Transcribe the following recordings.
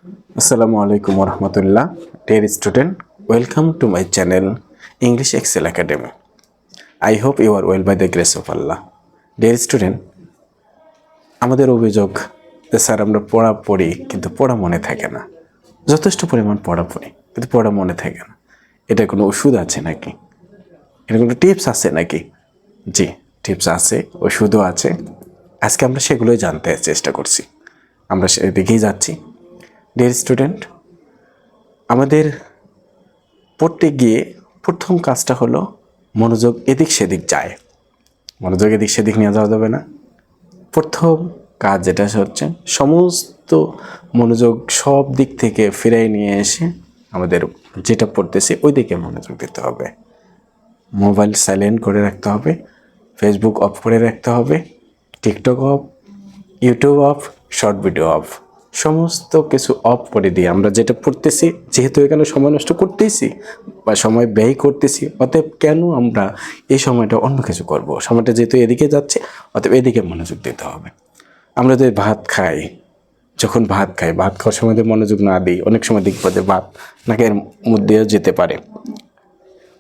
Assalamu alaikum warahmatullah. Dear student, welcome to my channel English Excel Academy. I hope you are well by the grace of Allah. Dear student, আমাদের অভিযোগ যে sir আমরা পড়া পড়ি কিন্তু পড়া মনে থাকে না। যথেষ্ট পরিমাণ পড়া পড়ি কিন্তু পড়া মনে থাকে না। এটা কোনো ওষুধ আছে নাকি? এটা কোনো টিপস আছে নাকি? জি, টিপস আছে, ওষুধও আছে। আজকে আমরা সেগুলোই জানতে চেষ্টা করছি। আমরা সেদিকেই যাচ্ছি। ডিয়ার স্টুডেন্ট, আমাদের পড়তে গিয়ে প্রথম কাজটা হলো মনোযোগ এদিক সেদিক যায়। মনোযোগ এদিক সেদিক নিয়ে যাওয়া যাবে না। প্রথম কাজ যেটা হচ্ছে সমস্ত মনোযোগ সব দিক থেকে ফিরাই নিয়ে এসে আমাদের যেটা পড়তেছি ওই দিকে মনোযোগ দিতে হবে। মোবাইল সাইলেন্ট করে রাখতে হবে, ফেসবুক অফ করে রাখতে হবে, TikTok of, YouTube of, short video of, সমস্ত কিছু অফ করে দিয়ে আমরা যেটা পড়তেছি, যেহেতু এখানে সময় নষ্ট করতেছি বা সময় ব্যয় করতেছি, অতএব কেন আমরা এই সময়টা অন্য কিছু করব? সময়টা যেহেতু এদিকে যাচ্ছে, অতএব এদিকে মনোযোগ দিতে হবে। আমরা যদি ভাত খাই, যখন ভাত খাওয়ার সময় মনোযোগ না দিই, অনেক সময় দেখব যে ভাত নাকের মধ্যেও যেতে পারে।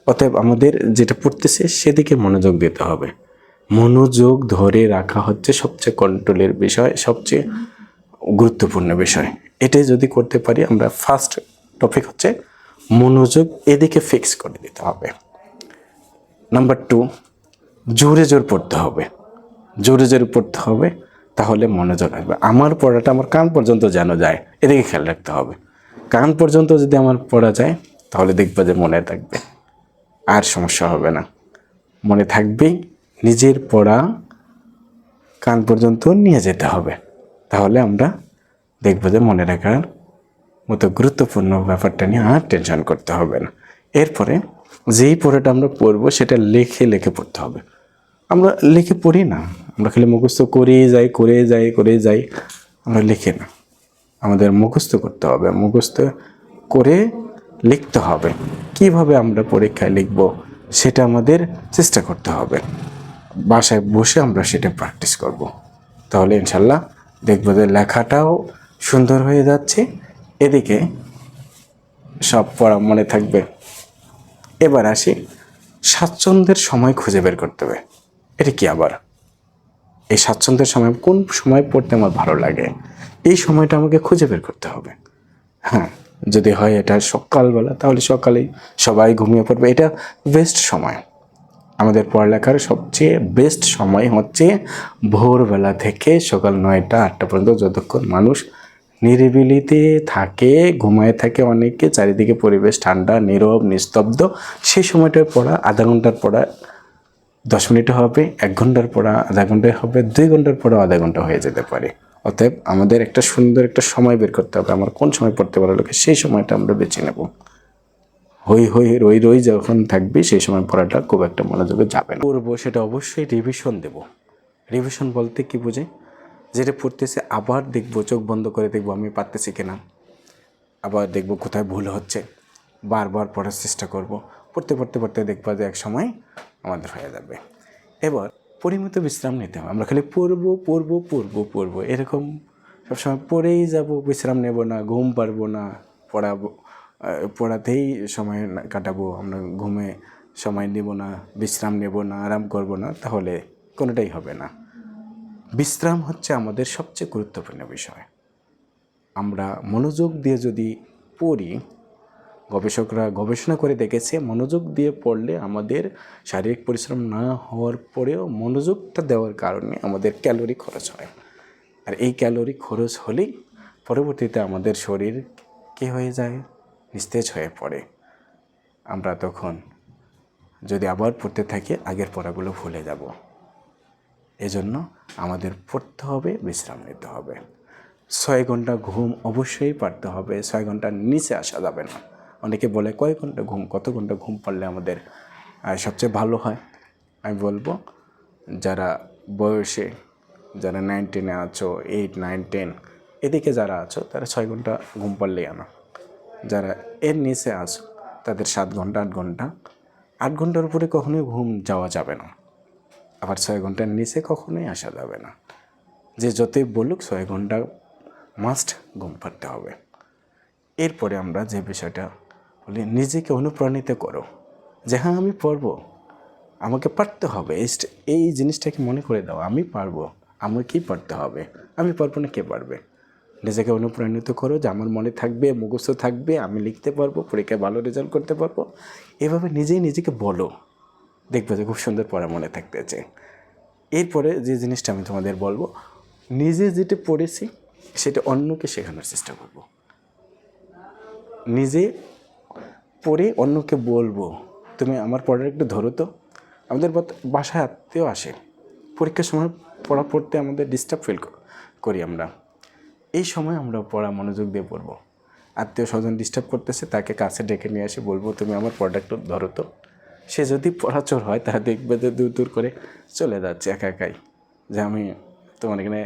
অতএব আমাদের যেটা পড়তেছে সেদিকে মনোযোগ দিতে হবে। মনোযোগ ধরে রাখা হচ্ছে সবচেয়ে কন্ট্রোলের বিষয়, সবচেয়ে গুরুত্বপূর্ণ বিষয়। এটাই যদি করতে পারি আমরা, ফার্স্ট টপিক হচ্ছে মনোযোগ এদিকে ফিক্স করে দিতে হবে। নাম্বার 2, জোরে জোর পড়তে হবে। জোরে জোরে পড়তে হবে, তাহলে মনোযোগ আসবে। আমার পড়াটা আমার কান পর্যন্ত যেন যায়, এদিকে খেয়াল রাখতে হবে। কান পর্যন্ত যদি আমার পড়া যায়, তাহলে দেখবা যে মনে থাকবে, আর সমস্যা হবে না। মনে থাকবেই। নিজের পড়া কান পর্যন্ত নিয়ে যেতে হবে, তাহলে আমরা দেখব যে মনে রাখার মতো গুরুত্বপূর্ণ ব্যাপারটা নিয়ে আর টেনশন করতে হবে না। এরপরে যেই পড়াটা আমরা পড়বো সেটা লিখে লিখে পড়তে হবে। আমরা লিখে পড়ি না, আমরা খালি মুখস্থ করে যাই, আমরা লিখি না। আমাদের মুখস্থ করতে হবে, মুখস্থ করে লিখতে হবে। কিভাবে আমরা পরীক্ষায় লিখব সেটা আমাদের চেষ্টা করতে হবে। বাসায় বসে আমরা সেটা প্র্যাকটিস করব, তাহলে ইনশাল্লাহ দেখব যে লেখাটাও সুন্দর হয়ে যাচ্ছে, এদিকে সব পড়া মনে থাকবে। এবার আসি, স্বাচ্ছন্দ্যের সময় খুঁজে বের করতে হবে। এটা কি আবার? এই স্বাচ্ছন্দ্যের সময় কোন সময় পড়তে আমার ভালো লাগে, এই সময়টা আমাকে খুঁজে বের করতে হবে। হ্যাঁ, যদি হয় এটা সকালবেলা, তাহলে সকালেই সবাই ঘুমিয়ে পড়বে, এটা বেস্ট সময়। আমাদের পড়ালেখার সবচেয়ে বেস্ট সময় হচ্ছে ভোরবেলা থেকে সকাল 9টা 8টা পর্যন্ত, যতক্ষণ মানুষ নিরিবিলিতে থাকে, ঘুমায় থাকে অনেকে, চারিদিকে পরিবেশ ঠান্ডা, নীরব, নিস্তব্ধ। সেই সময়টায় পড়া, আধা ঘন্টার পড়া 10 মিনিট হবে, 1 ঘন্টার পড়া আধা ঘন্টায় হবে, 2 ঘন্টার পড়া আধা ঘন্টা হয়ে যেতে পারে। অতএব আমাদের একটা সুন্দর একটা সময় বের করতে হবে। আমার কোন সময় পড়তে ভালো লাগে সেই সময়টা আমরা বেছে নেব। রই যখন থাকবে সেই সময় পড়াটা খুব একটা মনোযোগে যাবে না। পড়বো সেটা অবশ্যই রিভিশন দেব। রিভিশন বলতে কি বোঝে? যেটা পড়তেছে আবার দেখবো, চোখ বন্ধ করে দেখবো আমি পারতেছি কিনা, আবার দেখবো কোথায় ভুল হচ্ছে, বারবার পড়ার চেষ্টা করব। পড়তে দেখবো যে এক সময় আমাদের হয়ে যাবে। এবার পরিমিত বিশ্রাম নিতে হবে। আমরা খালি পড়বো এরকম সবসময় পড়েই যাব, বিশ্রাম নেব না, ঘুম পারবো না, পড়াতেই সময় কাটাবো, আমরা ঘুমে সময় নেব না, বিশ্রাম নেব না, আরাম করব না, তাহলে কোনোটাই হবে না। বিশ্রাম হচ্ছে আমাদের সবচেয়ে গুরুত্বপূর্ণ বিষয়। আমরা মনোযোগ দিয়ে যদি পড়ি, গবেষকরা গবেষণা করে দেখেছে মনোযোগ দিয়ে পড়লে আমাদের শারীরিক পরিশ্রম না হওয়ার পরেও মনোযোগটা দেওয়ার কারণে আমাদের ক্যালোরি খরচ হয়। আর এই ক্যালোরি খরচ হলেই পরবর্তীতে আমাদের শরীর কী হয়ে যায়? নিস্তেজ হয়ে পড়ে। আমরা তখন যদি আবার পড়তে থাকি, আগের পড়াগুলো ভুলে যাব। এজন্য আমাদের পড়তে হবে, বিশ্রাম নিতে হবে। 6 ঘন্টা ঘুম অবশ্যই পারতে হবে, 6 ঘন্টার নিচে আসা যাবে না। অনেকে বলে কয় ঘন্টা ঘুম, কত ঘন্টা ঘুম পড়লে আমাদের সবচেয়ে ভালো হয়? আমি বলবো, যারা বয়সে, যারা 9 10-এ আছো, 8 9 10 এদিকে যারা আছো, তারা 6 ঘন্টা ঘুম পড়লেই আনো। যারা এর নিচে আছো তাদের 7 ঘন্টা 8 ঘন্টা, 8 ঘন্টার উপরে কখনোই ঘুম যাওয়া যাবে না। আবার 6 ঘন্টার নিচে কখনোই আসা যাবে না। যে যতই বলুক 6 ঘন্টা মাস্ট ঘুম পাড়তে হবে। এরপরে আমরা যে বিষয়টা বলি, নিজেকে অনুপ্রাণিত করো যে হ্যাঁ আমি পারবো, আমাকে পারতে হবে। এই জিনিসটাকে মনে করে দাও, আমি পারবো, আমাকেই পারতে হবে। আমি পারবো না কে পারবে? নিজেকে অনুপ্রাণিত করো যে আমার মনে থাকবে, মুখস্থ থাকবে, আমি লিখতে পারবো, পরীক্ষায় ভালো রেজাল্ট করতে পারবো। এভাবে নিজেই নিজেকে বলো, দেখবে যে খুব সুন্দর পড়া মনে থাকতেছে। এরপরে যে জিনিসটা আমি তোমাদের বলবো, নিজে যেটা পড়েছি সেটা অন্যকে শেখানোর চেষ্টা করব। নিজে পড়ে অন্যকে বলবো, তুমি আমার পড়ার একটু ধরো তো। আমাদের বাসায় আত্মীয় আসে, পরীক্ষার সময় পড়া পড়তে আমাদের ডিস্টার্ব ফিল করি আমরা। এই সময় আমরা পড়া মনোযোগ দিয়ে পড়বো। আত্মীয় স্বজন ডিস্টার্ব করতেছে, তাকে কাছে ডেকে নিয়ে এসে বলবো, তুমি আমার পড়াটা একটু ধরো তো। সে যদি পড়াচোর হয় তাহলে দেখবে যে দূর দূর করে চলে যাচ্ছে একা একাই, যে আমি তোমার এখানে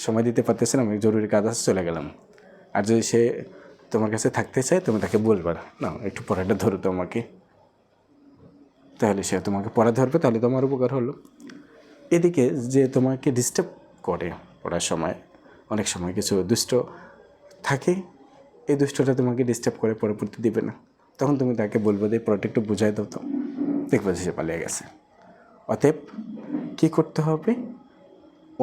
সময় দিতে পারতেছি না, আমি জরুরি কাজ আছে চলে গেলাম। আর যদি সে তোমার কাছে থাকতে চায়, তুমি তাকে বলবা না একটু পড়াটা ধরো তো আমাকে, তাহলে সে তোমাকে পড়া ধরবে, তাহলে তোমার উপকার হলো। এদিকে যে তোমাকে ডিস্টার্ব করে পড়ার সময়, অনেক সময় কিছু দুষ্ট থাকে, এই দুষ্টটা তোমাকে ডিস্টার্ব করে, পরবর্তী দিবে না। তখন তুমি তাকে বলবো যে পড়াটা একটু বুঝাই দাও তো, দেখবে সে পালিয়ে গেছে। অতএব কী করতে হবে?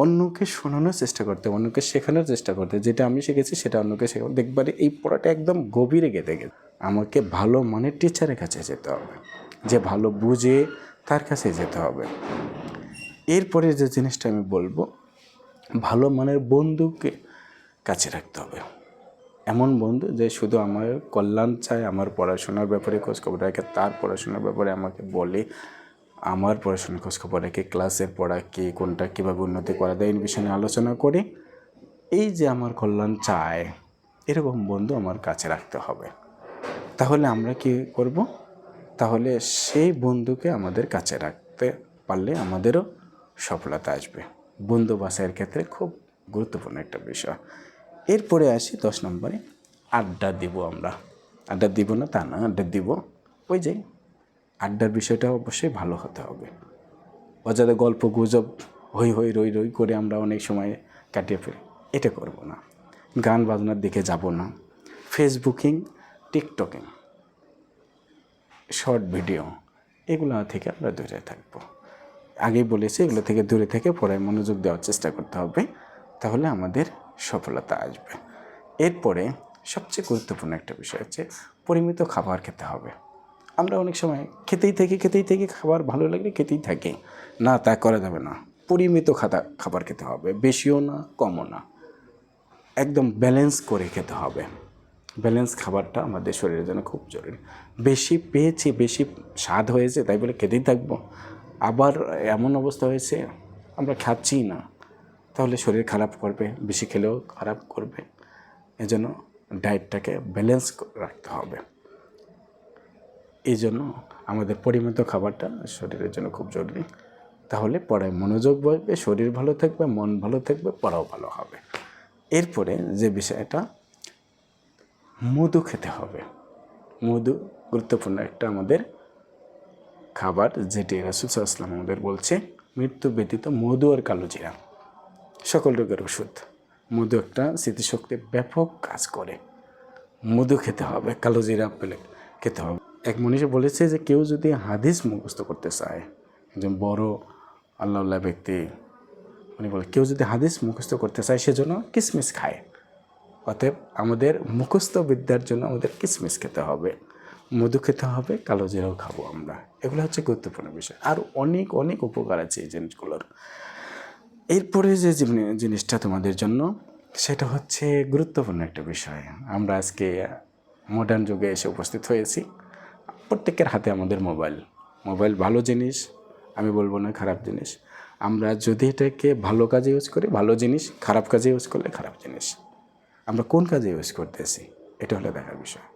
অন্যকে শোনানোর চেষ্টা করতে, অন্যকে শেখানোর চেষ্টা করতে। যেটা আমি শিখেছি সেটা অন্যকে শেখাবো। দেখবারে এই পড়াটা একদম গভীরে গেঁথে গেছে। আমাকে ভালো মানের টিচারের কাছে যেতে হবে, যে ভালো বুঝে তার কাছে যেতে হবে। এরপরে যে জিনিসটা আমি বলবো, ভালো মানের বন্ধুকে কাছে রাখতে হবে। এমন বন্ধু যে শুধু আমার কল্যাণ চায়, আমার পড়াশোনার ব্যাপারে খোঁজখবর রাখে, তার পড়াশোনার ব্যাপারে আমাকে বলে, আমার পড়াশোনার খোঁজখবর রাখে, ক্লাসের পড়া কে কোনটা কীভাবে উন্নতি করা যায় এই বিষয়ে আলোচনা করে। এই যে আমার কল্যাণ চায়, এরকম বন্ধু আমার কাছে রাখতে হবে। তাহলে আমরা কি করব? তাহলে সেই বন্ধুকে আমাদের কাছে রাখতে পারলে আমাদেরও সফলতা আসবে। বন্ধু বাছাইয়ের ক্ষেত্রে খুব গুরুত্বপূর্ণ একটা বিষয়। এরপরে আসি 10 নম্বরে, আড্ডা দিব আমরা। আড্ডা দিব না তা না, আড্ডা দিব। ওই যে আড্ডার বিষয়টা অবশ্যই ভালো হতে হবে। অযথা গল্প গুজব হই হই রই রই করে আমরা অনেক সময় কাটিয়ে ফেলি, এটা করব না। গান বাজনার দিকে যাব না। ফেসবুকিং, টিকটকিং, শর্ট ভিডিও, এগুলো থেকে আমরা দূরে থাকব। আগেই বলেছি, এগুলো থেকে দূরে থেকে পড়ায় মনোযোগ দেওয়ার চেষ্টা করতে হবে, তাহলে আমাদের সফলতা আসবে। এরপরে সবচেয়ে গুরুত্বপূর্ণ একটা বিষয় হচ্ছে পরিমিত খাবার খেতে হবে। আমরা অনেক সময় খেতেই থাকি, খাবার ভালো লাগলে খেতেই থাকি, না তা করা যাবে না। পরিমিত খাবার খেতে হবে, বেশিও না কমও না, একদম ব্যালেন্স করে খেতে হবে। ব্যালেন্স খাবারটা আমাদের শরীরের জন্য খুব জরুরি। বেশি পেয়েছি, বেশি স্বাদ হয়েছে তাই বলে খেতেই থাকবো, আবার এমন অবস্থা হয়েছে আমরা খাচ্ছিই না, তাহলে শরীর খারাপ করবে, বেশি খেলেও খারাপ করবে। এজন্য ডায়েটটাকে ব্যালেন্স রাখতে হবে। এই জন্য আমাদের পরিমিত খাবারটা শরীরের জন্য খুব জরুরি। তাহলে পড়ায় মনোযোগ বাড়বে, শরীর ভালো থাকবে, মন ভালো থাকবে, পড়াও ভালো হবে। এরপরে যে বিষয়টা, মধু খেতে হবে। মধু গুরুত্বপূর্ণ একটা আমাদের খাবার, যেটি রাসূল সাল্লাল্লাহু আলাইহি ওয়াসাল্লাম আমাদের বলছে, মৃত্যু ব্যতীত মধু আর কালোজিরা সকল রোগের ওষুধ। মধু একটা স্মৃতিশক্তি ব্যাপক কাজ করে। মধু খেতে হবে, কালোজিরা পেলে খেতে হবে। এক মনীষী বলেছে যে কেউ যদি হাদিস মুখস্থ করতে চায়, একজন বড় আল্লাহওয়ালা ব্যক্তি, উনি বলে কেউ যদি হাদিস মুখস্থ করতে চায় সেজন্য কিশমিশ খায়। অতএব আমাদের মুখস্থ বিদ্যার জন্য আমাদের কিশমিশ খেতে হবে, মধু খেতে হবে, কালোজিরাও খাবো আমরা। এগুলো হচ্ছে গুরুত্বপূর্ণ বিষয়। আর অনেক অনেক উপকার আছে এই জিনিসগুলোর। এরপরে যে জিনিসটা তোমাদের জন্য, সেটা হচ্ছে গুরুত্বপূর্ণ একটা বিষয়। আমরা আজকে মডার্ন যুগে এসে উপস্থিত হয়েছি, প্রত্যেকের হাতে আমাদের মোবাইল ভালো জিনিস, আমি বলবো না খারাপ জিনিস। আমরা যদি এটাকে ভালো কাজে ইউজ করি ভালো জিনিস, খারাপ কাজে ইউজ করলে খারাপ জিনিস। আমরা কোন কাজে ইউজ করতেছি এটা হলো দেখার বিষয়।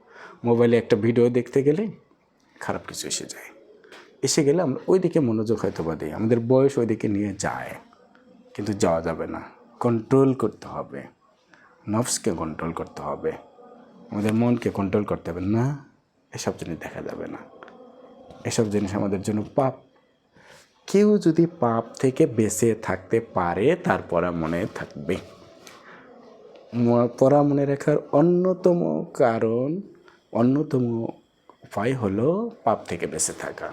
মোবাইলে একটা ভিডিও দেখতে গেলে খারাপ কিছু এসে গেলে আমরা ওই দিকে মনোযোগ হয়তো বা দিই, আমাদের বয়স ওই দিকে নিয়ে যায়, কিন্তু যাওয়া যাবে না। কন্ট্রোল করতে হবে, নফসকে কন্ট্রোল করতে হবে, আমাদের মনকে কন্ট্রোল করতে হবে না। এসব জিনিস দেখা যাবে না, এসব জিনিস আমাদের জন্য পাপ। কেউ যদি পাপ থেকে বেঁচে থাকতে পারে তারপরে মনে থাকবে। পড়া মনে রাখার অন্যতম উপায় হলো পাপ থেকে বেঁচে থাকা।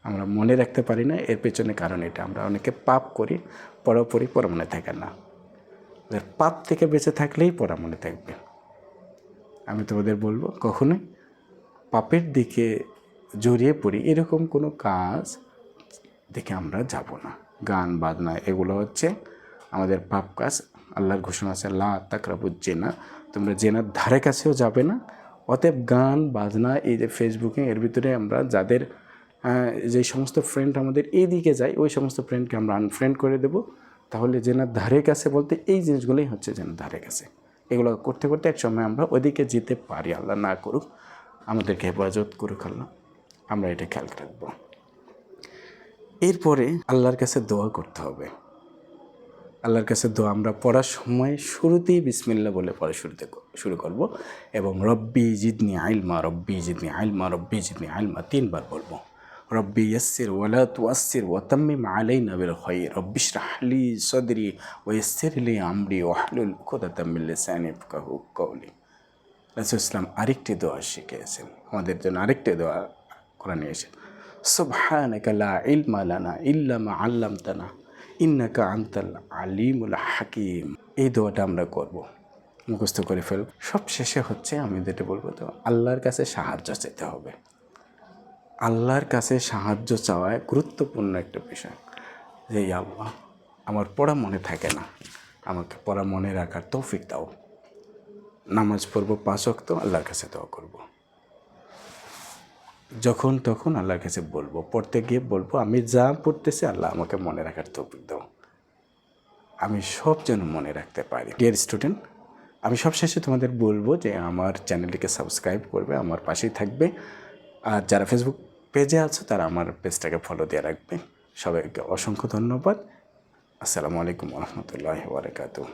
আমরা মনে রাখতে পারি না, এর পেছনে কারণ এটা, আমরা অনেকে পাপ করি, পড়া মনে থাকে না। পাপ থেকে বেঁচে থাকলেই পড়া মনে থাকবে। আমি তোমাদের বলবো কখনোই পাপের দিকে জড়িয়ে পড়ি এরকম কোনো কাজ দিকে আমরা যাব না। গান বাজনা এগুলো হচ্ছে আমাদের পাপ কাজ। আল্লাহর ঘোষণা আছে লা তাকরাবুজ জিনা, তোমরা জেনার ধারে কাছেও যাবে না। অতএব গান বাজনা এই যে ফেসবুকে, এর ভিতরে আমরা যাদের যে সমস্ত ফ্রেন্ড আমাদের এই দিকে যায় ওই সমস্ত ফ্রেন্ডকে আমরা আনফ্রেন্ড করে দেব। তাহলে জেনার ধারে কাছে বলতে এই জিনিসগুলোই হচ্ছে জেনার ধারে কাছে। এগুলো করতে করতে এক সময় আমরা ওদিকে যেতে পারি। আল্লাহ না করুক, আমাদেরকে হেফাজত করুক আল্লাহ, আমরা এটা খেয়াল রাখবো। এরপরে আল্লাহর কাছে দোয়া করতে হবে। আল্লাহর কাছে দোয়া আমরা পড়ার সময় শুরুতেই বিসমিল্লাহ বলে পড়া শুরু করব এবং রব্বি জিদনি আইলমা, রব্বি জিদনি আইলমা, রব্বি জিদনি আইলমা 3 বার বলবো। রব্বি ইয়াসসির ওয়ালা তুয়াসসির ওয়াতাম্মিম আলাইনা বিল খায়র, রব্বি ইশরাহ লি সাদরি ওয়া ইয়াসসির লি আমরি ওয়াহলুল উকদাতাম মিন লিসানি ইয়াফকাহু কওলি। রাসূল ইসলাম আরেকটি দোয়া শিখিয়েছেন আমাদের জন্য, আরেকটি দোয়া কোরআনে এসেছে, সুবহানাকা লা ইলমা লানা ইল্লা মা আল্লামতানা ইন্নাকা আনতাল আলিমুল হাকিম। এই দোয়াটা আমরা করব, মুখস্থ করে ফেলব। সব শেষে হচ্ছে আমি যেটা বলবো, তো আল্লাহর কাছে সাহায্য চাইতে হবে। আল্লাহর কাছে সাহায্য চাওয়া গুরুত্বপূর্ণ একটা বিষয়, যে আল্লাহ আমার পড়া মনে থাকে না, আমাকে পড়া মনে রাখার তৌফিক দাও। নামাজ পড়বো 5 ওয়াক্ত, আল্লাহর কাছে দোয়া করব। যখন তখন আল্লাহর কাছে বলবো, পড়তে গিয়ে বলবো আমি যা পড়তেছি আল্লাহ আমাকে মনে রাখার তৌফিক দাও, আমি সব যেন মনে রাখতে পারি। ডিয়ার স্টুডেন্ট, আমি সব শেষে তোমাদের বলবো যে আমার চ্যানেলটিকে সাবস্ক্রাইব করবে, আমার পাশেই থাকবে। আর যারা ফেসবুক পেজে আছো তারা আমার পেজটাকে ফলো দিয়ে রাখবে। সবাইকে অসংখ্য ধন্যবাদ। আসসালামু আলাইকুম ওয়া রাহমাতুল্লাহি ওয়া বারাকাতুহু।